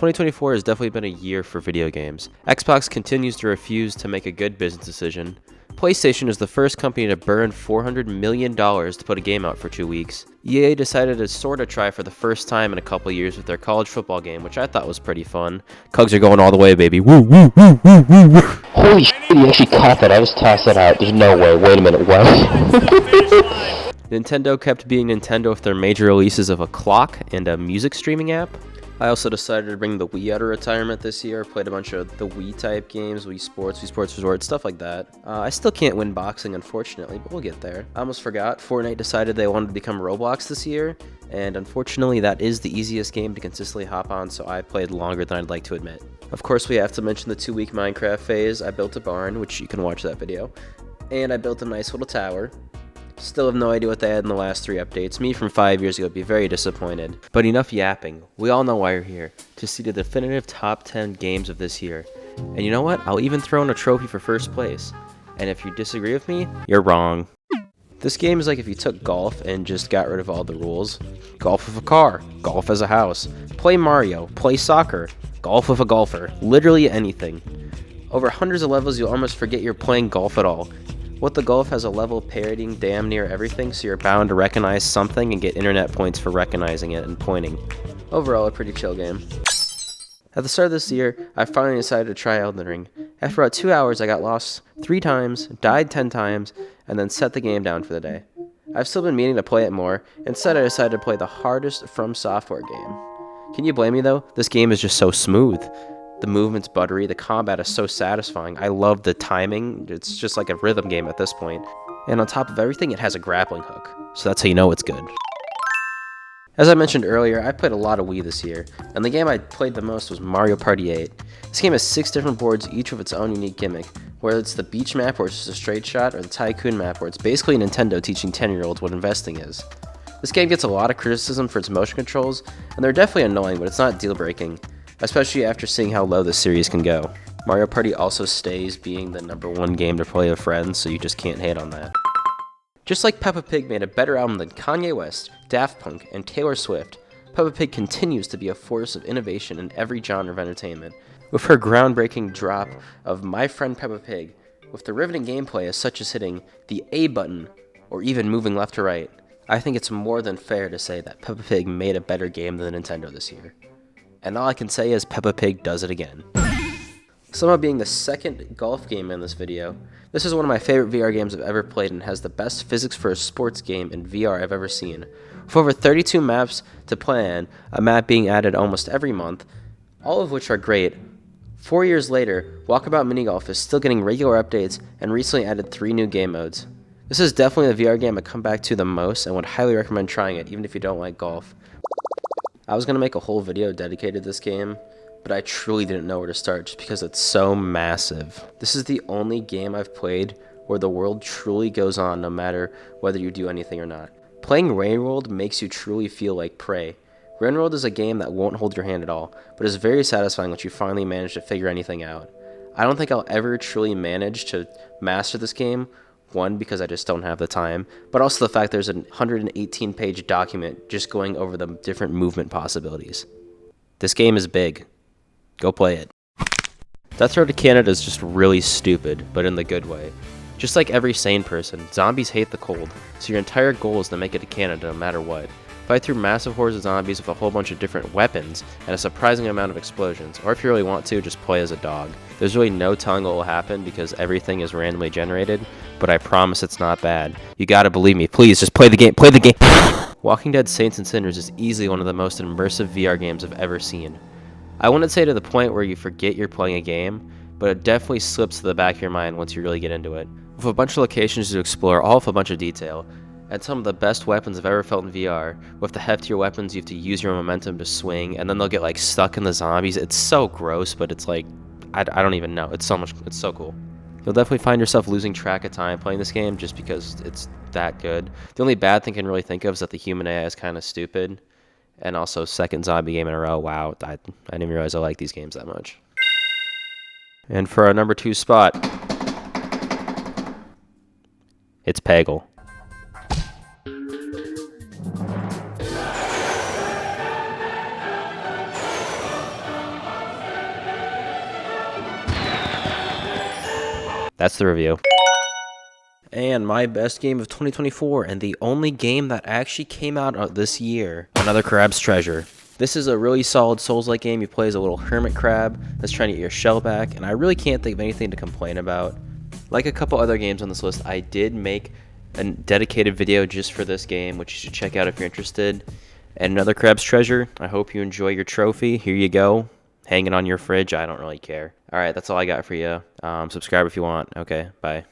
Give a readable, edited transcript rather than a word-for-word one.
2024 has definitely been a year for video games. Xbox continues to refuse to make a good business decision. PlayStation is the first company to burn $400 million to put a game out for 2 weeks. EA decided to sorta try for the first time in a couple years with their college football game, which I thought was pretty fun. Cugs are going all the way, baby. Woo, woo, woo, woo, woo, woo. Holy shit, you actually caught that. I just tossed that out. There's no way. Wait a minute, what? Nintendo kept being Nintendo with their major releases of a clock and a music streaming app. I also decided to bring the Wii out of retirement this year. Played a bunch of the Wii type games, Wii Sports Resort, stuff like that. I still can't win boxing, unfortunately, but we'll get there. I almost forgot, Fortnite decided they wanted to become Roblox this year, and unfortunately that is the easiest game to consistently hop on, so I played longer than I'd like to admit. Of course, we have to mention the 2-week Minecraft phase. I built a barn, which you can watch that video, and I built a nice little tower. Still have no idea what they had in the last 3 updates. Me from 5 years ago would be very disappointed. But enough yapping. We all know why you're here. To see the definitive top 10 games of this year. And you know what? I'll even throw in a trophy for first place. And if you disagree with me, you're wrong. This game is like if you took golf and just got rid of all the rules. Golf with a car. Golf as a house. Play Mario. Play soccer. Golf with a golfer. Literally anything. Over hundreds of levels, you'll almost forget you're playing golf at all. What the Golf has a level parodying damn near everything, so you're bound to recognize something and get internet points for recognizing it and pointing. Overall, a pretty chill game. At the start of this year, I finally decided to try Elden Ring. After about 2 hours, I got lost 3 times, died 10 times, and then set the game down for the day. I've still been meaning to play it more. Instead, I decided to play the hardest From Software game. Can you blame me though? This game is just so smooth. The movement's buttery, the combat is so satisfying. I love the timing. It's just like a rhythm game at this point. And on top of everything, it has a grappling hook. So that's how you know it's good. As I mentioned earlier, I played a lot of Wii this year, and the game I played the most was Mario Party 8. This game has 6 different boards, each with its own unique gimmick. Whether it's the beach map where it's just a straight shot, or the tycoon map where it's basically Nintendo teaching 10-year-olds what investing is. This game gets a lot of criticism for its motion controls, and they're definitely annoying, but it's not deal-breaking. Especially after seeing how low this series can go. Mario Party also stays being the #1 game to play with friends, so you just can't hate on that. Just like Peppa Pig made a better album than Kanye West, Daft Punk, and Taylor Swift, Peppa Pig continues to be a force of innovation in every genre of entertainment. With her groundbreaking drop of My Friend Peppa Pig, with the riveting gameplay as such as hitting the A button, or even moving left to right, I think it's more than fair to say that Peppa Pig made a better game than Nintendo this year. And all I can say is Peppa Pig does it again. Somehow being the second golf game in this video, this is one of my favorite VR games I've ever played and has the best physics for a sports game in VR I've ever seen. With over 32 maps to plan, a map being added almost every month, all of which are great, 4 years later, Walkabout Mini Golf is still getting regular updates and recently added 3 new game modes. This is definitely the VR game I come back to the most and would highly recommend trying it even if you don't like golf. I was going to make a whole video dedicated to this game, but I truly didn't know where to start just because it's so massive. This is the only game I've played where the world truly goes on no matter whether you do anything or not. Playing Rainworld makes you truly feel like Prey. Rainworld is a game that won't hold your hand at all, but is very satisfying once you finally manage to figure anything out. I don't think I'll ever truly manage to master this game. One, because I just don't have the time, but also the fact there's a 118-page document just going over the different movement possibilities. This game is big. Go play it. Death Road to Canada is just really stupid, but in the good way. Just like every sane person, zombies hate the cold, so your entire goal is to make it to Canada no matter what. Fight through massive hordes of zombies with a whole bunch of different weapons and a surprising amount of explosions, or if you really want to, just play as a dog. There's really no telling what will happen because everything is randomly generated, but I promise it's not bad. You gotta believe me, please, just play the game, play the game! Walking Dead Saints and Sinners is easily one of the most immersive VR games I've ever seen. I wouldn't say to the point where you forget you're playing a game, but it definitely slips to the back of your mind once you really get into it. With a bunch of locations to explore, all with a bunch of detail, and some of the best weapons I've ever felt in VR. With the heftier weapons, you have to use your momentum to swing, and then they'll get like stuck in the zombies. It's so gross, but it's like, I don't even know. It's so cool. You'll definitely find yourself losing track of time playing this game just because it's that good. The only bad thing I can really think of is that the human AI is kind of stupid. And also, second zombie game in a row. Wow, I didn't even realize I like these games that much. And for our number 2 spot, it's Peggle. That's the review. And my best game of 2024, and the only game that actually came out this year, Another Crab's Treasure. This is a really solid Souls-like game. You play as a little hermit crab that's trying to get your shell back, and I really can't think of anything to complain about. Like a couple other games on this list, I did make a dedicated video just for this game, which you should check out if you're interested. And Another Crab's Treasure, I hope you enjoy your trophy. Here you go. Hang it on your fridge. I don't really care. All right, that's all I got for you. Subscribe if you want. Okay, bye.